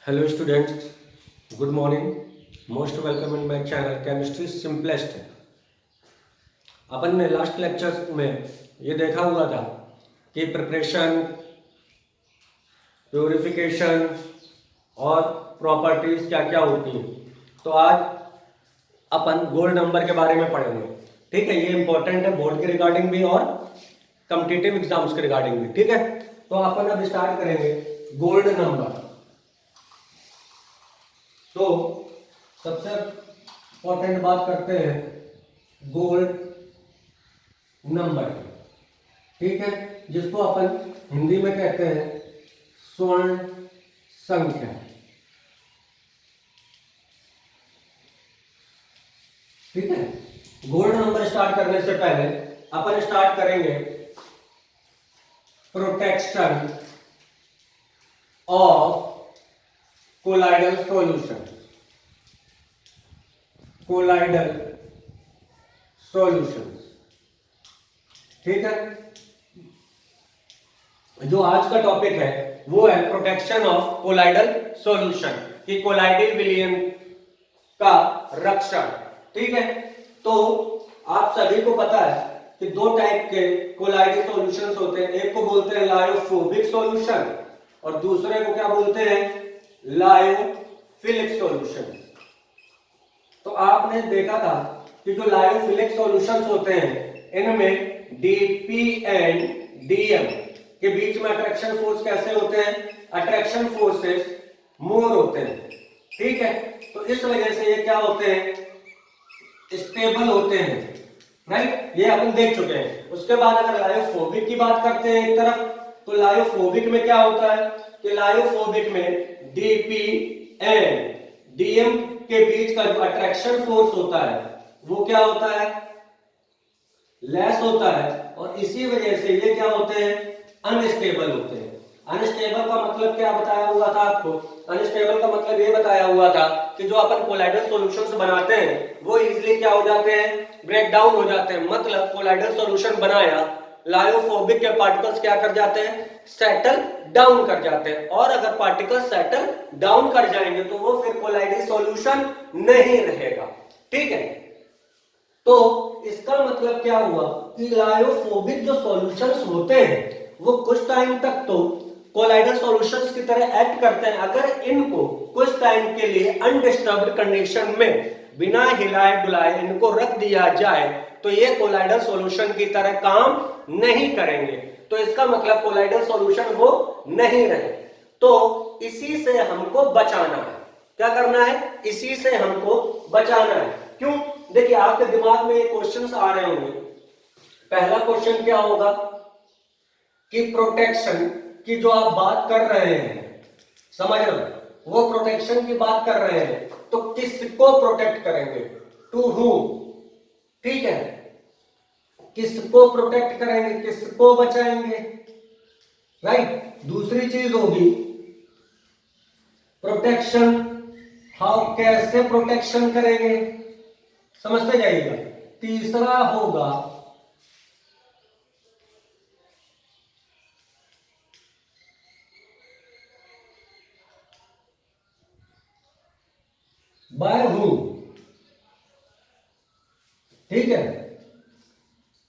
Hello students, good morning. Most welcome in my channel Chemistry Simplest. अपन ने last lectures में ये देखा हुआ था कि प्रिपरेशन, प्योरिफिकेशन और प्रॉपर्टीज क्या क्या होती हैं। तो आज अपन गोल्ड नंबर के बारे में पढ़ेंगे। ठीक है, ये इंपॉर्टेंट है बोर्ड के रिगार्डिंग भी और कॉम्पिटिटिव एग्जाम्स के रिगार्डिंग भी। ठीक है, तो अपन अब स्टार्ट करेंगे गोल्ड नंबर। तो सबसे इंपॉर्टेंट बात करते हैं गोल्ड नंबर। ठीक है, जिसको अपन हिंदी में कहते हैं स्वर्ण संख्या। ठीक है, गोल्ड नंबर स्टार्ट करने से पहले अपन स्टार्ट करेंगे protection of colloidal solution. Colloidal solution. ठीक है, जो आज का टॉपिक है वो है प्रोटेक्शन ऑफ कोलाइडल सॉल्यूशन, कि कोलाइडल विलयन का रक्षण। ठीक है, तो आप सभी को पता है कि दो टाइप के कोलाइडल सॉल्यूशंस होते हैं। एक को बोलते हैं लायोफोबिक सॉल्यूशन और दूसरे को क्या बोलते हैं, लायोफिलिक सॉल्यूशन। तो आपने देखा था कि जो लायोफिलिक सॉल्यूशंस होते हैं इनमें डीपी एंड डीएम के बीच में अट्रैक्शन फोर्स कैसे होते हैं, अट्रैक्शन फोर्सेस मोर होते हैं। ठीक है, तो इस वजह से ये क्या होते हैं, स्टेबल होते हैं। राइट, ये अपन देख चुके हैं। उसके बाद अगर लायोफोबिक की बात करते हैं एक तरफ, तो लायोफोबिक में क्या होता है कि लायोफोबिक में डीपी एंड डीएम के बीच का जो अट्रैक्शन फोर्स होता है वो क्या होता है, लेस होता है, और इसी वजह से ये क्या होते हैं, अनस्टेबल होते हैं। अनस्टेबल का मतलब क्या बताया हुआ था आपको, अनस्टेबल का मतलब ये बताया हुआ था कि जो अपन कोलाइडल सॉल्यूशंस बनाते हैं वो इजीली क्या हो जाते हैं, ब्रेक डाउन हो जाते हैं। मतलब कोलाइडल सॉल्यूशन बनाया, लायोफोबिक के पार्टिकल्स क्या कर जाते हैं, सेटल डाउन कर जाते हैं। और अगर पार्टिकल्स सेटल डाउन कर जाएंगे तो वो फिर कोलाइडल सॉल्यूशन नहीं रहेगा। ठीक है, तो इसका मतलब क्या हुआ कि लायोफोबिक जो सॉल्यूशंस होते हैं वो कुछ टाइम तक तो कोलाइडल सॉल्यूशंस की तरह एक्ट करते हैं। अगर इनको कुछ टाइम के लिए अनडिस्टर्ब्ड कंडीशन में बिना हिलाए डुलाए इनको रख दिया जाए तो ये कोलाइडल सॉल्यूशन की तरह काम नहीं करेंगे। तो इसका मतलब कोलाइडल सॉल्यूशन वो नहीं रहे। तो इसी से हमको बचाना है। क्या करना है, इसी से हमको बचाना है। क्यों, देखिए आपके दिमाग में ये क्वेश्चंस आ रहे होंगे। पहला क्वेश्चन क्या होगा कि प्रोटेक्शन की जो आप बात कर रहे हैं, समझ रहे हो, वो प्रोटेक्शन की बात कर रहे हैं तो किसको प्रोटेक्ट करेंगे, टू हूम। ठीक है, किसको प्रोटेक्ट करेंगे, किसको बचाएंगे। राइट, दूसरी चीज होगी प्रोटेक्शन, हाउ, कैसे प्रोटेक्शन करेंगे, समझते जाइएगा। तीसरा होगा बाय हूम। ठीक है,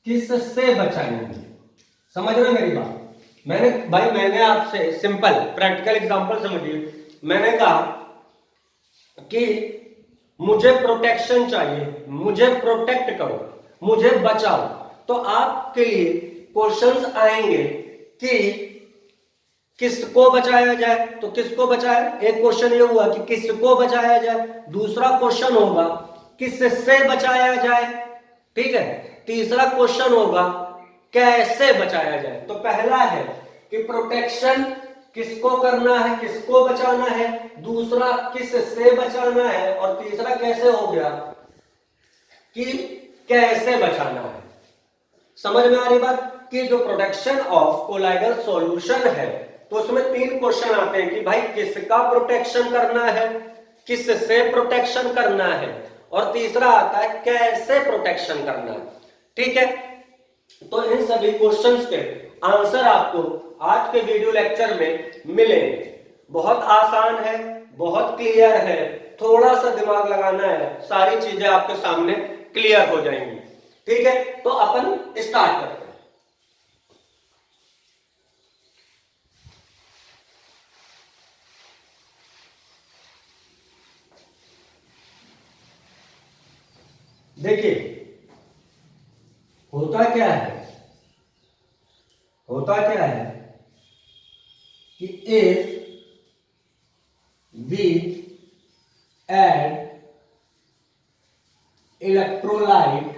किससे बचाएंगे, समझ रहे मेरी बात। मैंने आपसे सिंपल प्रैक्टिकल एग्जांपल समझिए। मैंने कहा कि मुझे प्रोटेक्शन चाहिए, मुझे प्रोटेक्ट करो, मुझे बचाओ। तो आपके लिए क्वेश्चंस आएंगे कि किसको बचाया जाए, तो किसको बचाया, एक क्वेश्चन ये हुआ कि किसको बचाया जाए। दूसरा क्वेश्चन होगा किससे बचाया जाए। ठीक है, तीसरा क्वेश्चन होगा कैसे बचाया जाए। तो पहला है कि प्रोटेक्शन किसको करना है, किसको बचाना है, दूसरा किससे बचाना है, और तीसरा कैसे हो गया कि कैसे बचाना है। समझ में आ रही बात कि जो प्रोटेक्शन ऑफ कोलाइडल सॉल्यूशन है तो उसमें तीन क्वेश्चन आते हैं कि भाई किसका प्रोटेक्शन करना है, किससे प्रोटेक्शन करना है, और तीसरा आता है कैसे प्रोटेक्शन करना है। ठीक है, तो इन सभी क्वेश्चंस के आंसर आपको आज के वीडियो लेक्चर में मिलेंगे। बहुत आसान है, बहुत क्लियर है, थोड़ा सा दिमाग लगाना है, सारी चीजें आपके सामने क्लियर हो जाएंगी। ठीक है, तो अपन स्टार्ट करते हैं। देखिए होता क्या है, होता क्या है कि if we add electrolyte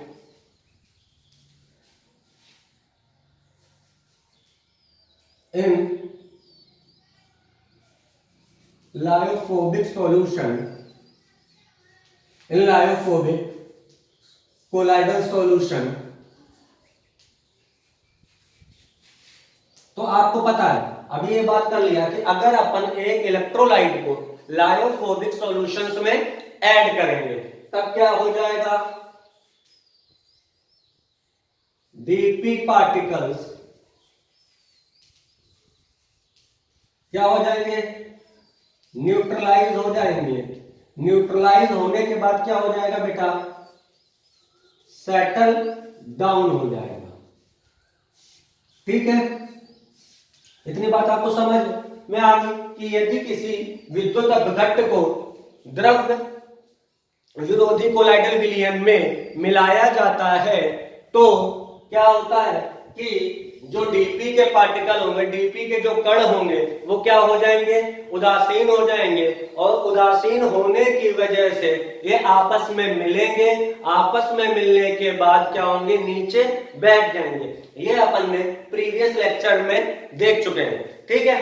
in lyophobic solution, in lyophobic colloidal solution, तो आपको पता है, अभी ये बात कर लिया कि अगर अपन एक इलेक्ट्रोलाइट को लायोफोबिक सॉल्यूशंस में ऐड करेंगे तब क्या हो जाएगा, डीपी पार्टिकल्स क्या हो जाएंगे, न्यूट्रलाइज हो जाएंगे। न्यूट्रलाइज होने के बाद क्या हो जाएगा बेटा, सेटल डाउन हो जाएगा। ठीक है, इतनी बात आपको समझ में आ गई कि यदि किसी विद्युत अपघट्ट को द्रव विरोधी कोलाइडल विलयन में मिलाया जाता है तो क्या होता है कि जो डीपी के पार्टिकल होंगे, डीपी के जो कण होंगे वो क्या हो जाएंगे, उदासीन हो जाएंगे, और उदासीन होने की वजह से ये आपस में मिलेंगे, आपस में मिलने के बाद क्या होंगे, नीचे बैठ जाएंगे। ये अपन ने प्रीवियस लेक्चर में देख चुके हैं। ठीक है,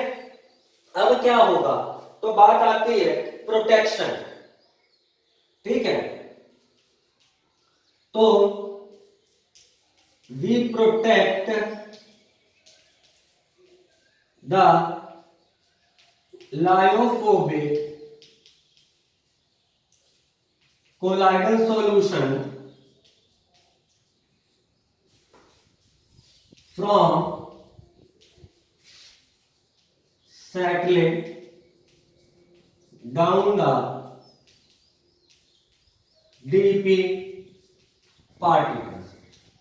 अब क्या होगा, तो बात आती है प्रोटेक्शन। ठीक है, तो we protect the lyophobic colloidal solution from settling down the DP particles.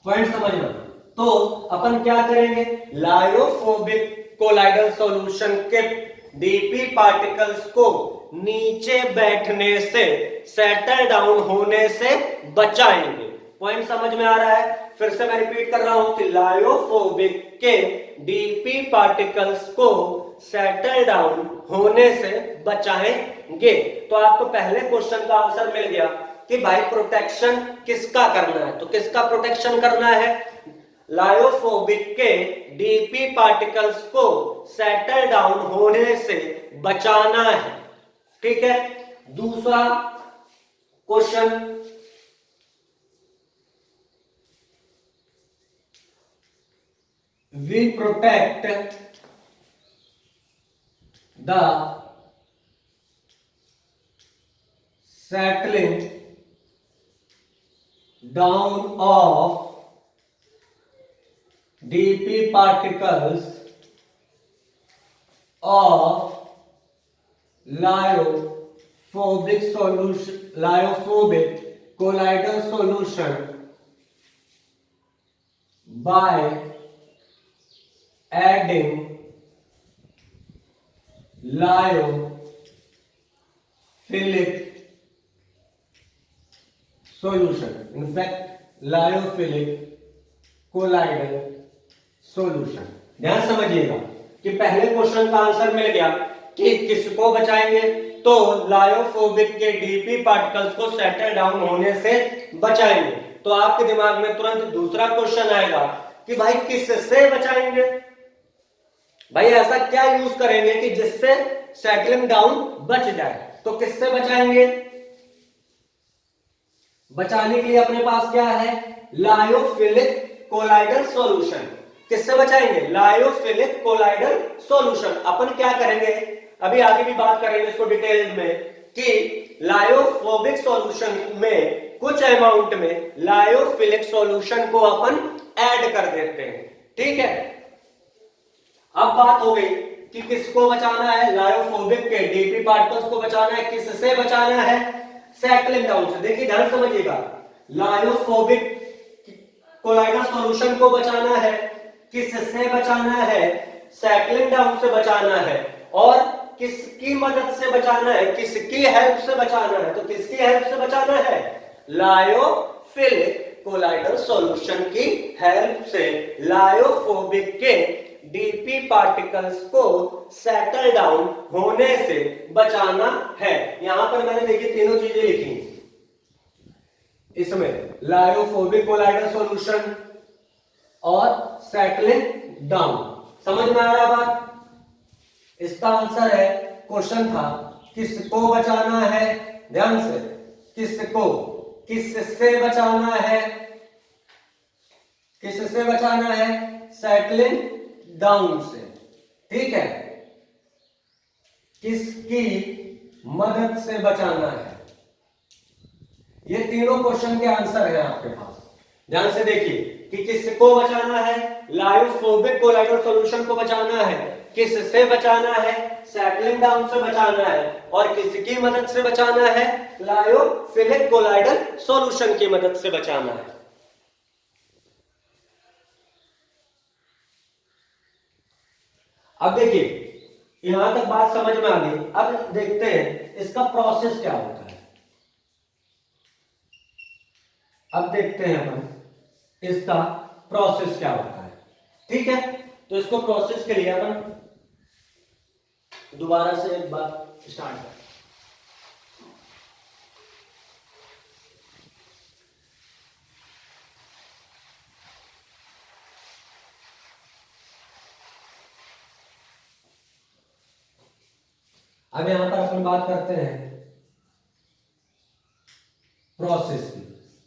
Point समझ लो, तो अपन क्या करेंगे, लायोफोबिक कोलाइडल सॉल्यूशन के डीपी पार्टिकल्स को नीचे बैठने से, सेटल डाउन होने से बचाएंगे। पॉइंट समझ में आ रहा है, फिर से मैं रिपीट कर रहा हूं कि लायोफोबिक के डीपी पार्टिकल्स को सेटल डाउन होने से बचाएंगे। तो आपको पहले क्वेश्चन का आंसर मिल गया कि भाई प्रोटेक्शन किसका करना है, तो किसका प्रोटेक्शन करना है, लायोफोबिक के डीपी पार्टिकल्स को सेटल डाउन होने से बचाना है। ठीक है, दूसरा question, we protect the settling down of dp particles of lyophobic solution, lyophobic colloidal solution by adding lyophilic solution, in fact lyophilic colloidal solution। ध्यान समझिएगा कि पहले क्वेश्चन का आंसर मिल गया कि किसको बचाएंगे, तो लायोफोबिक के डीपी पार्टिकल्स को सेटल डाउन होने से बचाएंगे। तो आपके दिमाग में तुरंत दूसरा क्वेश्चन आएगा कि भाई किससे बचाएंगे, भाई ऐसा क्या यूज करेंगे कि जिससे सेटलिंग डाउन बच जाए, तो किससे बचाएंगे, बचाने के लिए अपने पास क्या है, लायोफिलिक कोलाइडल सॉल्यूशन। किससे बचाएंगे, लायोफिलिक कोलाइडल सॉल्यूशन। अपन क्या करेंगे, अभी आगे भी बात करेंगे इसको डिटेल में कि लायोफोबिक सॉल्यूशन में कुछ अमाउंट में लायोफिलिक सॉल्यूशन को अपन ऐड कर देते हैं। ठीक है, अब बात हो गई कि किसको बचाना है, लायोफोबिक के डीपी पार्टिकल्स को बचाना है, किससे बचाना है, सेटलिंग डाउन से। देखिए ध्यान समझिएगा, लायोफोबिक कोलाइडल सॉल्यूशन को बचाना है, किससे बचाना है, सेटलिंग डाउन से बचाना है, और किसकी मदद से बचाना है, किसकी हेल्प से बचाना है, तो किसकी हेल्प से बचाना है, लायोफिलिक कोलाइडल सॉल्यूशन की हेल्प से लायोफोबिक के डीपी पार्टिकल्स को सेटल डाउन होने से बचाना है। यहां पर मैंने देखिए तीनों चीजें लिखी इसमें, लायोफोबिक कोलाइडल सॉल्यूशन और सेटलिंग डाउन। समझ में आ रहा बात? इसका आंसर है, क्वेश्चन था किसको बचाना है, ध्यान से, किसको, किससे बचाना है, किससे बचाना है, सेटलिंग डाउन से, ठीक है, किसकी मदद से बचाना है। ये तीनों क्वेश्चन के आंसर है आपके पास। ध्यान से देखिए कि किसको बचाना है, लायोफोबिक कोलाइडल सॉल्यूशन को बचाना है, किससे बचाना है, सेटलिंग डाउन से बचाना है, और किसकी मदद से बचाना है, लायोफिलिक कोलाइडल सॉल्यूशन की मदद से बचाना है। अब देखिए यहां तक बात समझ में आ गई। अब देखते हैं इसका प्रोसेस क्या होता है। अब देखते हैं अपन इसका प्रोसेस क्या होता है, ठीक है। तो इसको प्रोसेस के लिए अपन दोबारा से एक बार स्टार्ट करें। अब यहां पर अपन बात करते हैं प्रोसेस की।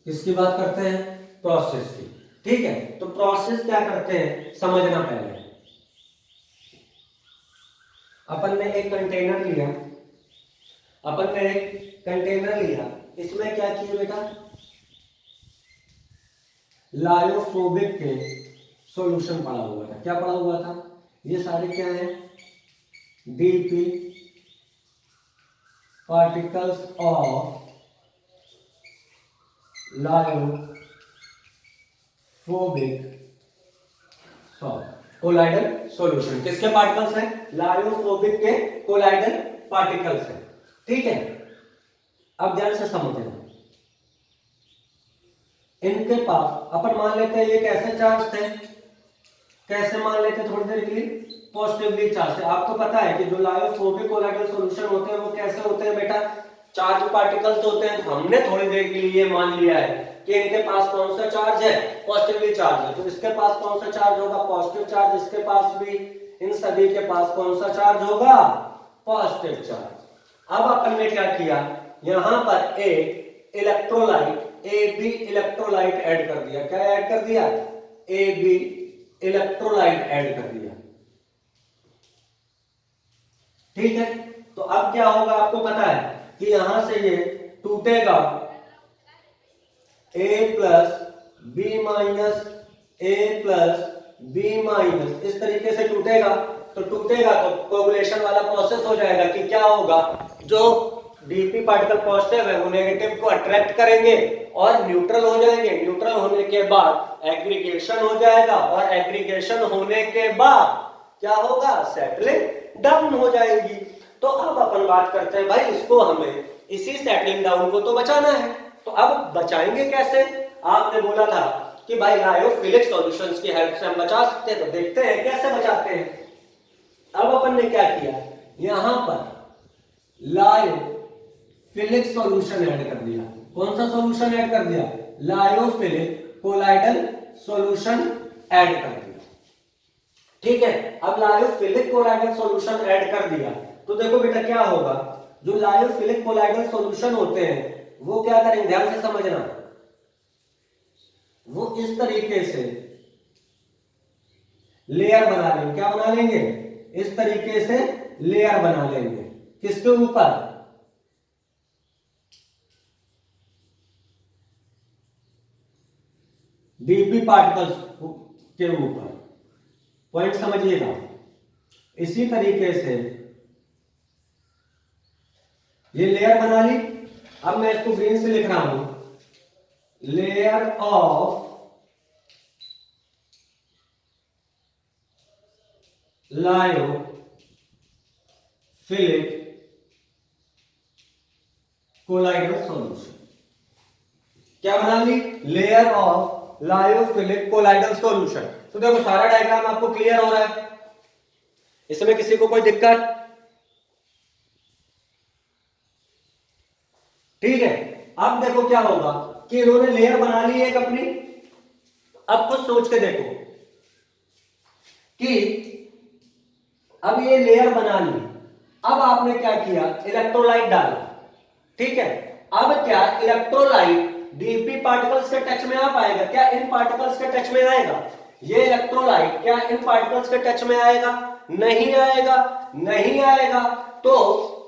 किसकी बात करते हैं, प्रोसेस की, ठीक है। तो प्रोसेस क्या करते हैं समझना पहले। अपन ने एक कंटेनर लिया, अपन ने एक कंटेनर लिया, इसमें क्या किया बेटा, लायोफोबिक के सॉल्यूशन पड़ा हुआ था। क्या पड़ा हुआ था, ये सारे क्या है, DP particles of lyophobic colloidal solution. किसके पार्टिकल्स हैं, लायोफोबिक के कोलाइडल पार्टिकल्स हैं, ठीक है। अब ध्यान से समझना, इनके पास अपन मान लेते हैं ये कैसे चार्ज थे, कैसे मान लेते हैं थोड़ी देर के लिए, पॉजिटिवली चार्ज थे। आपको पता है कि जो लायोफोबिक कोलाइडल सॉल्यूशन होते हैं वो कैसे होते हैं बेटा, चार्ज पार्टिकल्स होते हैं। तो हमने थोड़ी देर के लिए मान लिया है कि इनके पास कौन सा चार्ज है, पॉजिटिवली चार्ज है। तो इसके पास कौन सा चार्ज होगा, पॉजिटिव चार्ज। इसके पास भी, इन सभी के पास कौन सा चार्ज होगा, पॉजिटिव चार्ज। अब अपन ने क्या किया, यहां पर एक इलेक्ट्रोलाइट AB इलेक्ट्रोलाइट ऐड कर दिया। क्या ऐड कर दिया, AB इलेक्ट्रोलाइट ऐड कर दिया, ठीक है। तो अब क्या होगा आपको पता है कि यहां से ये टूटेगा, A plus B minus A plus B minus, इस तरीके से टूटेगा। तो टूटेगा तो कोगुलेशन वाला प्रोसेस हो जाएगा कि क्या होगा, जो डीपी पार्टिकल पॉजिटिव है वो नेगेटिव को अट्रैक्ट करेंगे और न्यूट्रल हो जाएंगे। न्यूट्रल होने के बाद एग्रीगेशन हो जाएगा, और एग्रीगेशन होने के बाद क्या होगा, सेटलिंग डाउन हो जाएगी। तो अब अपन बात करते हैं भाई, इसको हमें इसी सेटलिंग डाउन को तो बचाना है। तो अब बचाएंगे कैसे, आपने बोला था कि भाई लायोफिलिक सॉल्यूशंस की हेल्प से हम बचा सकते हैं। तो देखते हैं कैसे बचाते हैं। अब अपन ने क्या किया, यहां पर लायोफिलिक सॉल्यूशन ऐड कर दिया। कौन सा सॉल्यूशन ऐड कर दिया, लायोफिलिक कोलाइडल सॉल्यूशन ऐड कर दिया, ठीक है। अब लायोफिलिक कोलाइडल सॉल्यूशन ऐड कर दिया तो देखो बेटा क्या होगा, जो लायोफिलिक कोलाइडल सॉल्यूशन होते हैं वो क्या करेंगे, ध्यान से समझना, वो इस तरीके से लेयर बना लेंगे। क्या बना लेंगे, इस तरीके से लेयर बना लेंगे। किसके ऊपर, डीपी पार्टिकल्स के ऊपर। पॉइंट समझिएगा, इसी तरीके से ये लेयर बना ली। अब मैं इसको ग्रीन से लिख रहा हूं, layer of lyophilic colloidal solution. क्या बना ली? Layer of lyophilic colloidal solution. तो देखो सारा डायग्राम आपको क्लियर हो रहा है, इसमें किसी को कोई दिक्कत? ठीक है। अब देखो क्या होगा कि इन्होंने लेयर बना ली एक अपनी। अब कुछ सोच के देखो कि अब ये लेयर बना ली, अब आपने क्या किया? इलेक्ट्रोलाइट डाला। ठीक है। अब क्या इलेक्ट्रोलाइट डीपी पार्टिकल्स के टच में आ पाएगा? क्या इन पार्टिकल्स के टच में आएगा? ये इलेक्ट्रोलाइट क्या इन पार्टिकल्स के टच में आएगा? नहीं आएगा। नहीं आएगा तो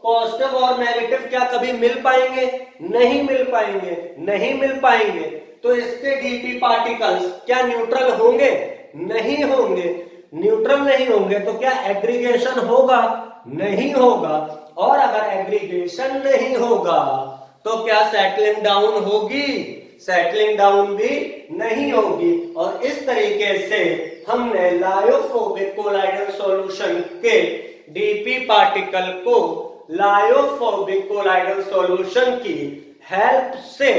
पॉजिटिव और नेगेटिव क्या कभी मिल पाएंगे? नहीं मिल पाएंगे। नहीं मिल पाएंगे तो इसके डीपी पार्टिकल्स क्या न्यूट्रल होंगे? नहीं होंगे। न्यूट्रल नहीं होंगे तो क्या एग्रीगेशन होगा? नहीं होगा। और अगर एग्रीगेशन नहीं होगा तो क्या सेटलिंग डाउन होगी? सेटलिंग डाउन भी नहीं होगी। और इस तरीके से हमने लायोफोबिक कोलाइडल सॉल्यूशन के डीपी पार्टिकल को लायोफोबिक कोलाइडल सॉल्यूशन की हेल्प से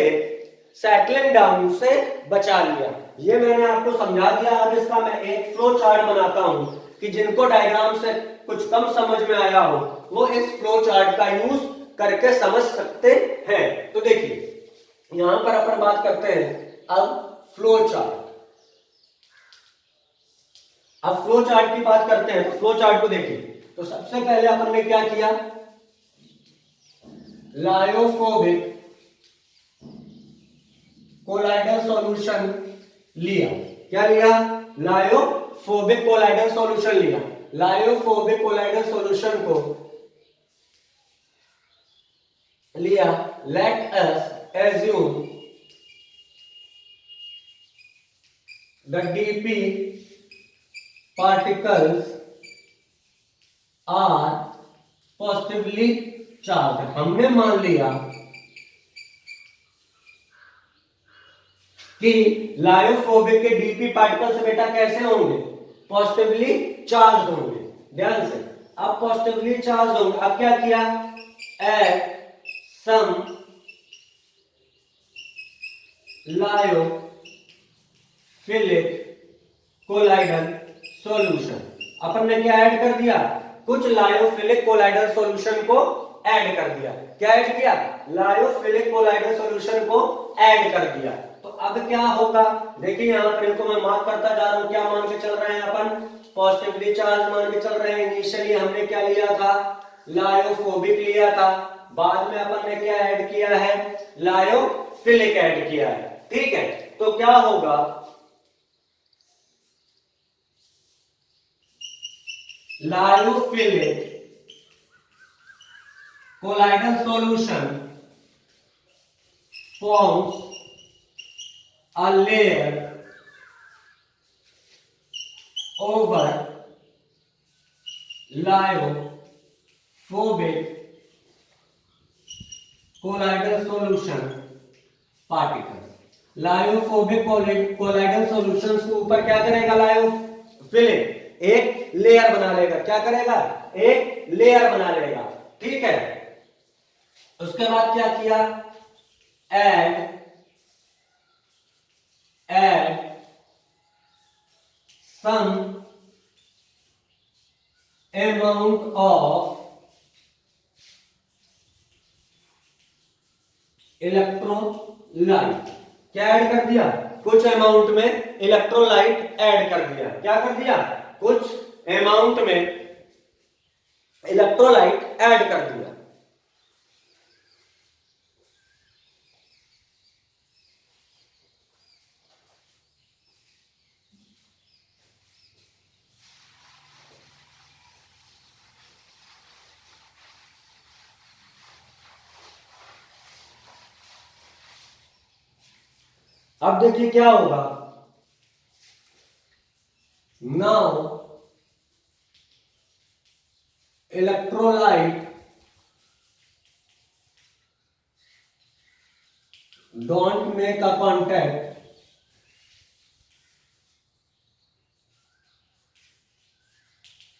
सेटलिंग डाउन से बचा लिया। ये मैंने आपको समझा दिया। अब इसका मैं एक फ्लो चार्ट बनाता हूं कि जिनको डायग्राम से कुछ कम समझ में आया हो वो इस फ्लो चार्ट का यूज करके समझ सकते हैं। तो देखिए यहां पर अपन बात करते हैं अब फ्लो चार्ट। अब फ्लो चार्ट की बात करते हैं तो फ्लो चार्ट को देखिए। तो सबसे पहले अपन ने क्या किया? लायोफोबिक कोलाइडल सॉल्यूशन लिया। क्या लिया? लायोफोबिक कोलाइडल सॉल्यूशन लिया। लायोफोबिक कोलाइडल सॉल्यूशन को लिया। Let us assume the DP particles are positively charge. हमने मान लिया कि लायोफोबिक के डीपी पार्टिकल्स बेटा कैसे होंगे? पॉजिटिवली चार्ज होंगे। ध्यान से, अब पॉजिटिवली चार्ज होंगे। अब क्या किया? At some lyophilic colloidal solution. अपन ने क्या ऐड कर दिया? कुछ लायोफिलिक कोलाइडल सॉल्यूशन को ऐड कर दिया। क्या ऐड किया? लायोफिलिक कोलाइडल सॉल्यूशन को ऐड कर दिया। तो अब क्या होगा? देखिए यहां पर इनको मैं मार्क करता जा रहा हूं। क्या मान के चल रहे हैं अपन? पॉजिटिवली चार्ज मान के चल रहे हैं। इनिशियली हमने क्या लिया था? लायोफोबिक लिया था। बाद में अपन ने क्या ऐड किया है? लायोफिलिक ऐड किया है। ठीक है। तो क्या होगा? Lyophilic colloidal solution forms a layer over lyophobic colloidal solution particles। Lyophobic colloidal solutions के ऊपर क्या करेगा? लायोफिलिक एक लेयर बना लेगा। क्या करेगा? एक लेयर बना लेगा। ठीक है। उसके बाद क्या किया? add some amount of electrolyte. क्या ऐड कर दिया? कुछ अमाउंट में इलेक्ट्रोलाइट ऐड कर दिया। क्या कर दिया? कुछ अमाउंट में इलेक्ट्रोलाइट ऐड कर दिया। अब देखिए क्या होगा? Now electrolyte don't make a contact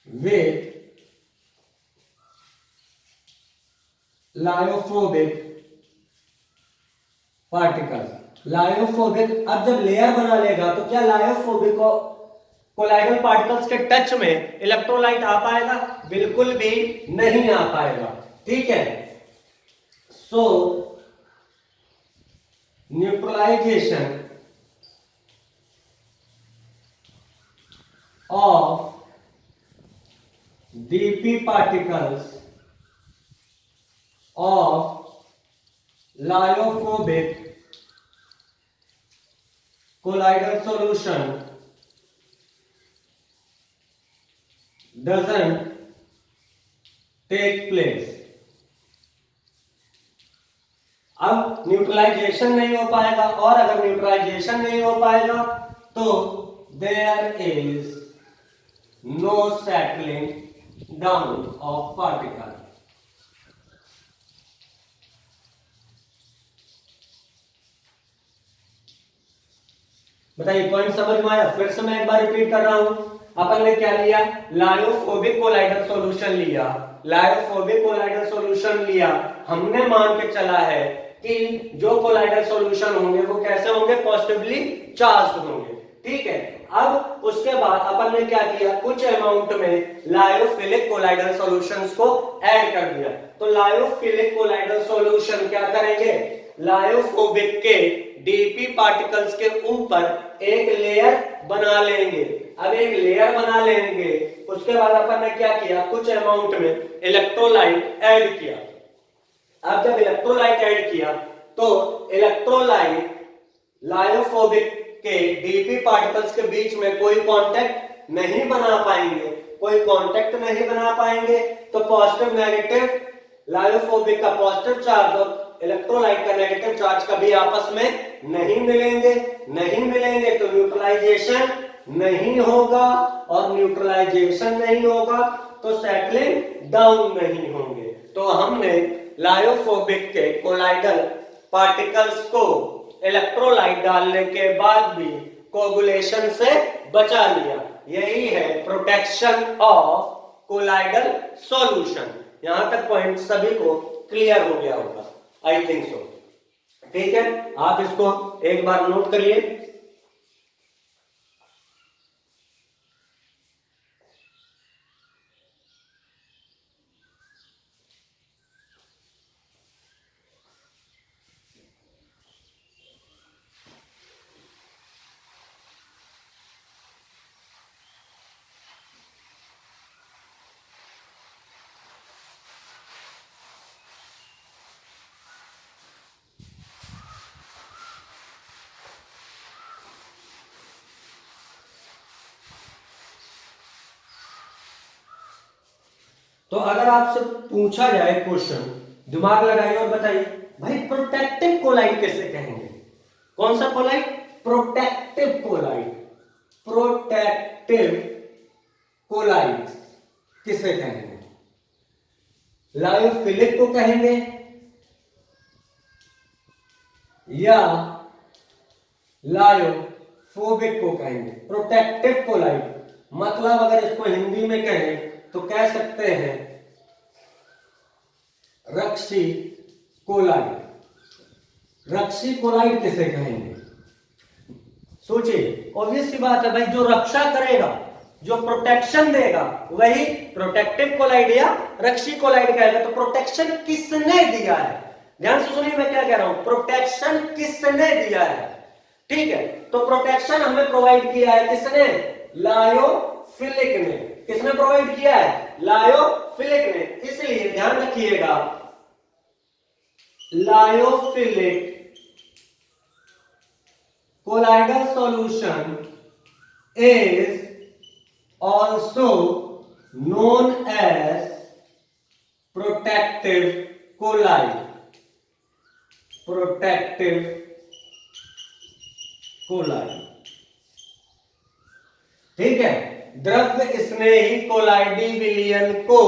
with lyophobic particles. Lyophobic, अब जब लेयर बना लेगा तो क्या लायोफोबिक कोलाइडल पार्टिकल्स के टच में इलेक्ट्रोलाइट आ पाएगा? बिल्कुल भी नहीं आ पाएगा। ठीक है, so neutralization of DP particles of lyophobic colloidal solution doesn't take place. अब न्यूट्रलाइजेशन नहीं हो पाएगा, और अगर न्यूट्रलाइजेशन नहीं हो पाएगा तो there is no settling down of particle. बताइए पॉइंट समझ में आया? फिर से मैं एक बार रिपीट कर रहा हूं। अपन ने क्या लिया? लायोफोबिक कोलाइडल सॉल्यूशन लिया। लायोफोबिक कोलाइडल सॉल्यूशन लिया, हमने मान के चला है कि जो कोलाइडल सॉल्यूशन होंगे वो कैसे होंगे? पॉजिटिवली चार्ज्ड होंगे। ठीक है, अब उसके बाद अपन ने क्या किया? कुछ अमाउंट में लायोफिलिक कोलाइडल सॉल्यूशंस को ऐड कर दिया। तो लायोफिलिक कोलाइडल सॉल्यूशन क्या करेंगे? लायोफोबिक के डीपी पार्टिकल्स के ऊपर एक लेयर बना लेंगे। अब एक लेयर बना लेंगे, उसके बाद अपन ने क्या किया? कुछ अमाउंट में इलेक्ट्रोलाइट ऐड किया। अब जब इलेक्ट्रोलाइट ऐड किया तो इलेक्ट्रोलाइट लायोफोबिक के डीपी पार्टिकल्स के बीच में कोई कांटेक्ट नहीं बना पाएंगे। कोई कांटेक्ट नहीं बना पाएंगे तो पॉजिटिव नेगेटिव, लायोफोबिक का पॉजिटिव चार्ज और इलेक्ट्रोलाइट का नेगेटिव चार्ज कभी आपस में नहीं मिलेंगे। नहीं मिलेंगे तो न्यूट्रलाइजेशन नहीं होगा, और न्यूट्रलाइजेशन नहीं होगा तो सेटलिंग डाउन नहीं होंगे। तो हमने लायोफोबिक के कोलाइडल पार्टिकल्स को इलेक्ट्रोलाइट डालने के बाद भी कोगुलेशन से बचा लिया। यही है प्रोटेक्शन ऑफ कोलाइडल सॉल्यूशन। यहां तक पॉइंट सभी को क्लियर हो गया होगा, आई थिंक सो। ठीक है, आप इसको एक बार नोट करिए। तो अगर आपसे पूछा जाए क्वेश्चन, दिमाग लगाइए और बताइए भाई प्रोटेक्टिव कोलाइड किसे कहेंगे? कौन सा colloid? Protective colloid. Protective colloid किसे कहेंगे? लायोफिलिक को कहेंगे या लायोफोबिक को कहेंगे? प्रोटेक्टिव कोलाइड मतलब अगर इसको हिंदी में कहें तो कह सकते हैं रक्षी कोलाइड। रक्षी कोलाइड किसे कहेंगे? सोचिए, ऑब्वियस सी बात है भाई, जो रक्षा करेगा, जो प्रोटेक्शन देगा वही प्रोटेक्टिव कोलाइड या रक्षी कोलाइड कहेगा। तो प्रोटेक्शन किसने दिया है? ध्यान से सुनिए मैं क्या कह रहा हूं, प्रोटेक्शन किसने दिया है। ठीक है, तो प्रोटेक्शन हमें प्रोवाइड किया है किसने? लायोफिलिक ने। किसने प्रोवाइड किया है? लायोफिलिक ने। इसलिए ध्यान रखिएगा, lyophilic colloidal solution is also known as protective colloid. Protective colloid। ठीक है, द्रव्य स्नेही कोलाइडी विलयन को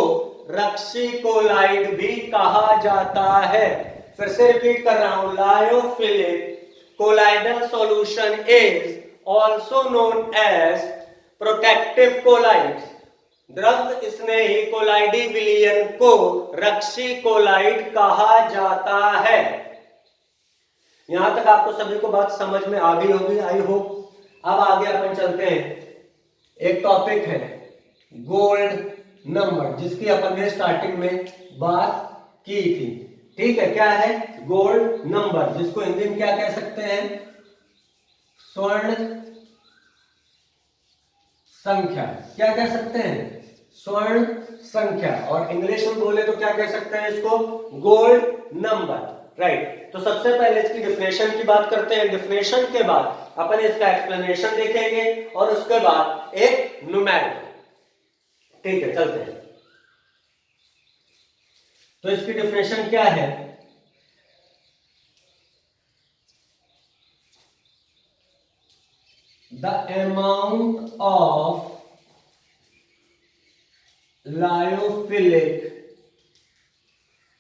रक्सीकोलाइड भी कहा जाता है। फिर से रिपीट कर रहा हूं, lyophilic colloidal solution is also known as protective colloids. द्रव स्नेही कोलाइडी विलयन को रक्सीकोलाइड कहा जाता है। यहां तक आपको सभी को बात समझ में आ गई होगी, आई होप। अब आगे अपन चलते हैं, एक टॉपिक है गोल्ड नंबर, जिसकी अपन ने स्टार्टिंग में बात की थी। ठीक है, क्या है गोल्ड नंबर, जिसको हिंदी में क्या कह सकते हैं, स्वर्ण संख्या। क्या कह सकते हैं, स्वर्ण संख्या। और इंग्लिश में बोले तो क्या कह सकते हैं इसको, गोल्ड नंबर, राइट। तो सबसे पहले इसकी डिफिनेशन की बात करते हैं। डिफिनेशन के बाद अपन इसका एक्सप्लेनेशन देखेंगे और उसके बाद एक न्यूमेरिकल। ठीक है, चलते हैं। तो इसकी डिफिनेशन क्या है, the amount of lyophilic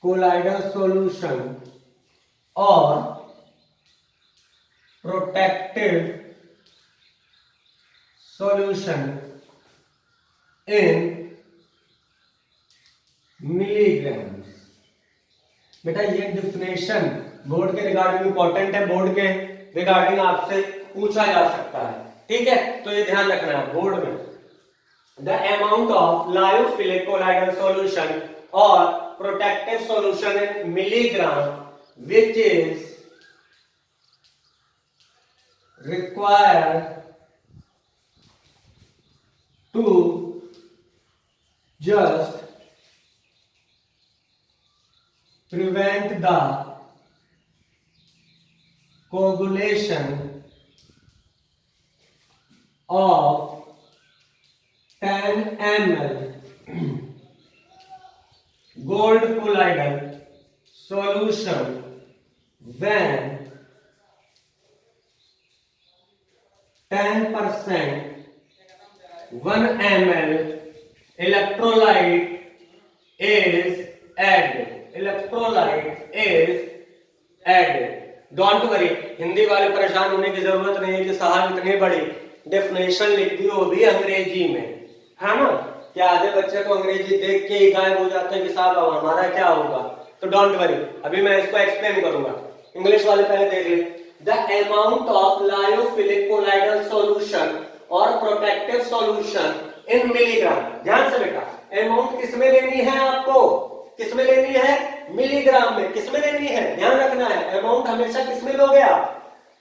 colloidal solution और प्रोटेक्टिव सॉल्यूशन इन मिलीग्राम्स। बेटा ये डिफिनेशन बोर्ड के रिगार्डिंग इंपॉर्टेंट है, बोर्ड के रिगार्डिंग आपसे पूछा जा सकता है। ठीक है, तो ये ध्यान रखना है बोर्ड में। The amount of lyophilic colloidal solution और protective solution in milligram which is required to just prevent the coagulation of 10 ml gold colloidal solution when 10% 1 ml electrolyte is added. Electrolyte is added. Don't worry, Hindi वाले परेशान होने की जरूरत नहीं है कि साहब इतनी बड़ी डेफिनेशन लिख दी, वो भी अंग्रेजी में, है ना। क्या आधे बच्चे तो अंग्रेजी देख के ही गायब हो जाते हैं कि साहब अब हमारा क्या होगा। तो डोंट वरी, अभी मैं इसको एक्सप्लेन करूंगा। इंग्लिश वाले पहले देख ले। The amount of lyophilic colloidal solution और प्रोटेक्टिव सॉल्यूशन इन मिलीग्राम। ध्यान से बेटा, अमाउंट किसमें लेनी है आपको, किसमें लेनी है, मिलीग्राम में। किसमें लेनी है, ध्यान रखना है, अमाउंट हमेशा किसमें लोगे आप,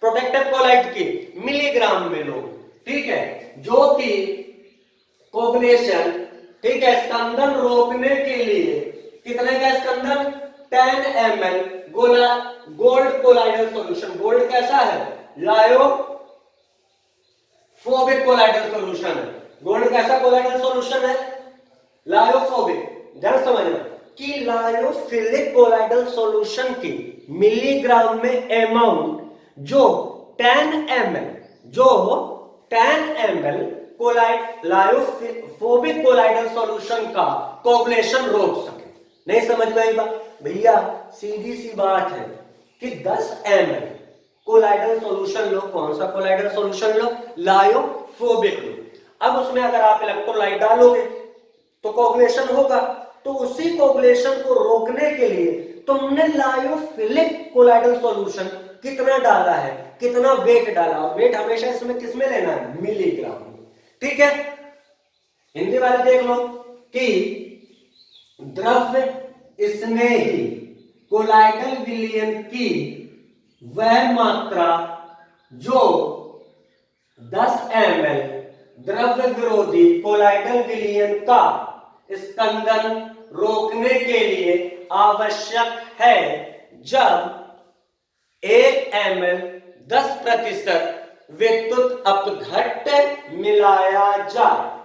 प्रोटेक्टिव कोलाइड की मिलीग्राम में लोगे। ठीक है, जो कि कोगुलेशन, ठीक है, स्कंदन रोकने के लिए कितने का Skandan, 10 ml gold colloidal solution. Gold कैसा है, लायोफोबिक कोलाइडल सॉल्यूशन है। गोल्ड कैसा कोलाइडल सॉल्यूशन है, लायोफोबिक। ध्यान समझना कि लायोफिलिक कोलाइडल सॉल्यूशन की मिलीग्राम में अमाउंट जो 10 ml लायोफोबिक कोलाइडल सॉल्यूशन का कोगुलेशन रोक सके। नहीं समझ में आई बात भैया, सीधी सी बात है कि 10 ml कोलाइडल सॉल्यूशन लो। कौन सा कोलाइडल सॉल्यूशन लो, लायोफोबिक लो। अब उसमें अगर आप इलेक्ट्रोलाइट डालोगे तो कोगुलेशन होगा। तो उसी कोगुलेशन को रोकने के लिए तुमने लायोफिलिक कोलाइडल सॉल्यूशन कितना डाला है, कितना वेट डाला। वेट हमेशा इसमें किसमें लेना है, मिलीग्राम। ठीक है, हिंदी वाले देख लो कि द्रव्य स्नेही कोलाइडल विलयन की वह मात्रा जो 10 ml द्रव्य विरोधी कोलाइडल विलयन का स्कंदन रोकने के लिए आवश्यक है, जब 1 ml 10% विद्युत अपघट्य मिलाया जाए।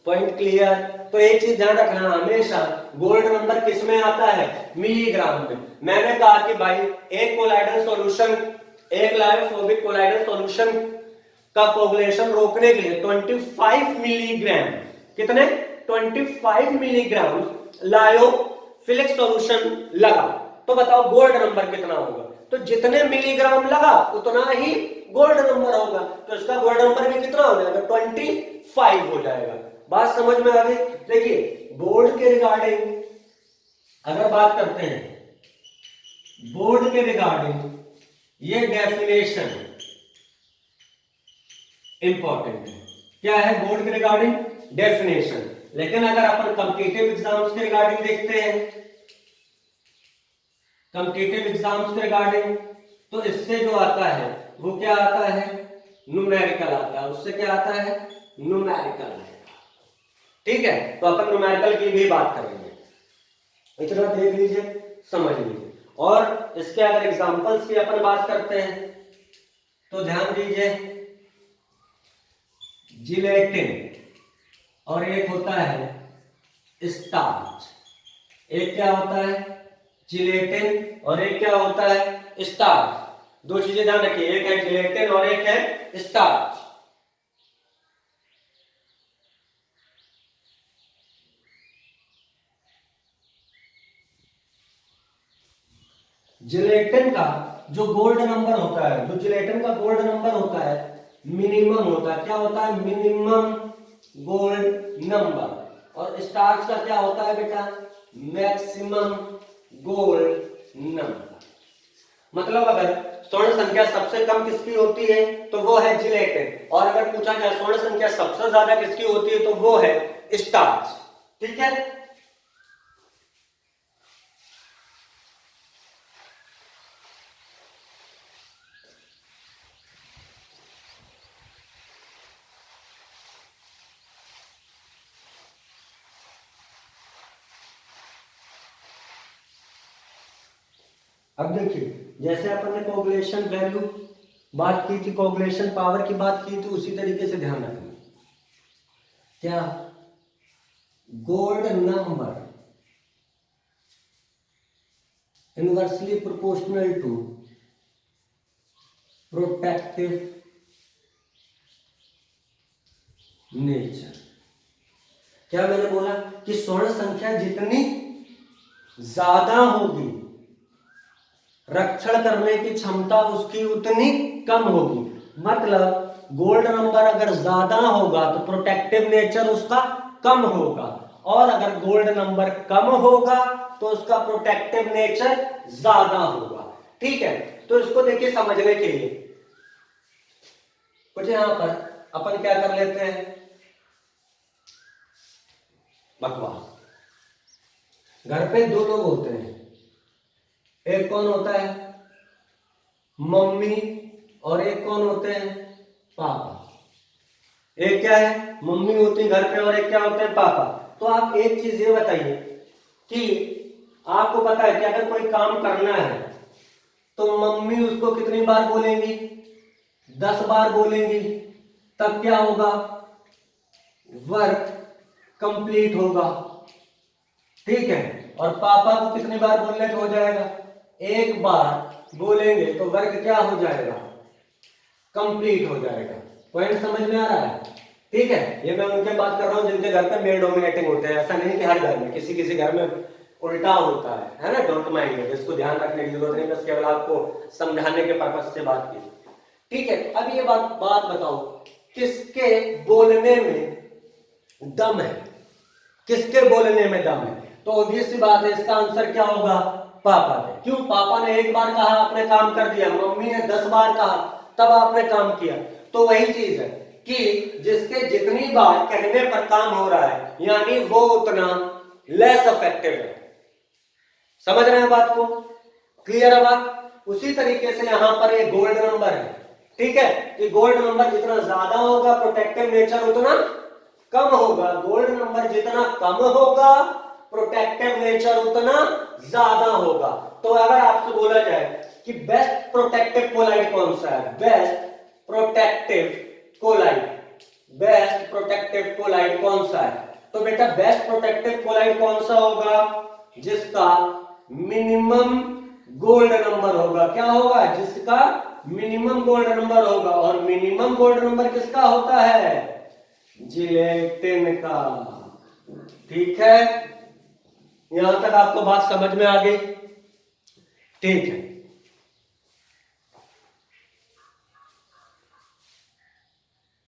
Point clear. तो एक चीज ध्यान रखना, हमेशा गोल्ड नंबर किसमें आता है, मिलीग्राम में। मैंने कहा कि भाई एक कोलाइडल सॉल्यूशन, एक लायोफोबिक कोलाइडल सॉल्यूशन का कोगुलेशन रोकने के लिए 25 मिलीग्राम, कितने 25 मिलीग्राम लायोफिलिक सॉल्यूशन लगा, तो बताओ गोल्ड नंबर कितना होगा। तो जितने मिलीग्राम लगा उतना ही गोल्ड नंबर होगा, तो इसका गोल्ड नंबर भी कितना हो जाएगा, 25 हो जाएगा। बात समझ में आ गई। देखिए बोर्ड के रिगार्डिंग अगर बात करते हैं, बोर्ड के रिगार्डिंग ये डेफिनेशन इंपॉर्टेंट है। क्या है बोर्ड के रिगार्डिंग डेफिनेशन। लेकिन अगर अपन कॉम्पिटिटिव एग्जाम्स के रिगार्डिंग देखते हैं, कॉम्पिटिटिव एग्जाम्स के रिगार्डिंग, तो इससे जो आता है वो क्या आता है, न्यूमेरिकल आता है। उससे क्या आता है, न्यूमेरिकल आएगा। ठीक है, तो अपन न्यूमेरिकल की भी बात करेंगे। इतना देख लीजिए, समझ लीजिए। और इसके अगर एग्जांपल्स की अपन बात करते हैं तो ध्यान दीजिए, जिलेटिन और एक होता है स्टार्च। एक क्या होता है, जिलेटिन और एक क्या होता है, स्टार्च। दो चीजें ध्यान रखिए, एक है जिलेटिन और एक है स्टार्च। जिलेटिन का जो गोल्ड नंबर होता है, जो जिलेटिन का गोल्ड नंबर होता है मिनिमम होता है। क्या होता है, मिनिमम गोल्ड नंबर। और स्टार्च का क्या होता है बेटा, मैक्सिमम गोल्ड नंबर। मतलब अगर स्वर्ण संख्या सबसे कम किसकी होती है तो वो है जिलेटिन, और अगर पूछा जाए स्वर्ण संख्या सबसे ज्यादा किसकी होती है तो वो है स्टार्च। ठीक है, अब देखिए जैसे अपन ने कोगुलेशन वैल्यू बात की थी, कोगुलेशन पावर की बात की थी, उसी तरीके से ध्यान रखना। क्या, gold number inversely proportional to protective nature. क्या मैंने बोला कि स्वर्ण संख्या जितनी ज्यादा होगी रक्षण करने की क्षमता उसकी उतनी कम होगी। मतलब गोल्ड नंबर अगर ज्यादा होगा तो प्रोटेक्टिव नेचर उसका कम होगा, और अगर गोल्ड नंबर कम होगा तो उसका प्रोटेक्टिव नेचर ज्यादा होगा। ठीक है, तो इसको देखिए समझने के लिए कुछ यहां पर अपन क्या कर लेते हैं, बकवास। घर पे दो लोग होते हैं, एक कौन होता है, मम्मी, और एक कौन होते हैं, पापा। एक क्या है, मम्मी होती है घर पे, और एक क्या होते हैं, पापा। तो आप एक चीज ये बताइए कि आपको पता है कि अगर कोई काम करना है तो मम्मी उसको कितनी बार बोलेंगी, 10 बार बोलेंगी, तब क्या होगा, वर्क कंप्लीट होगा। ठीक है, और पापा को कितनी बार बोलने को हो जाएगा, एक बार बोलेंगे तो वर्क क्या हो जाएगा, कंप्लीट हो जाएगा। पॉइंट समझ में आ रहा है। ठीक है, ये मैं उनके बात कर रहा हूं जिनके घर पे मेल डोमिनेटिंग होते हैं। ऐसा नहीं कि हर घर में, किसी किसी घर में उल्टा होता है ना। डोंट माइंड, इसको ध्यान रखने की जरूरत नहीं, बस केवल आपको समझाने के पर्पज से बात की। ठीक है, अब ये बात बताओ, किसके बोलने में दम है, किसके बोलने में दम है। तो ऑब्वियस सी बात है, इसका आंसर क्या होगा, पापा ने। क्यों, पापा ने एक बार कहा आपने काम कर दिया, मम्मी ने 10 बार कहा तब आपने काम किया। तो वही चीज है कि जिसके जितनी बार कहने पर काम हो रहा है यानी वो उतना लेस इफेक्टिव है। समझ रहे हैं बात को, क्लियर है बात। उसी तरीके से यहां पर ये गोल्ड नंबर है। ठीक है, कि गोल्ड नंबर जितना ज्यादा होगा प्रोटेक्टिव नेचर उतना कम होगा, गोल्ड नंबर जितना कम होगा प्रोटेक्टिव नेचर उतना ज्यादा होगा। तो अगर आपसे बोला जाए कि बेस्ट प्रोटेक्टिव कोलाइड कौन सा है, best protective colloid, best protective colloid कौन सा है, तो बेटा बेस्ट प्रोटेक्टिव कोलाइड कौन सा होगा, जिसका मिनिमम गोल्ड नंबर होगा। क्या होगा, जिसका मिनिमम गोल्ड नंबर होगा। और मिनिमम गोल्ड नंबर किसका होता है, जिलेटिन का। ठीक है, यहां तक आपको बात समझ में आ गई? ठीक है।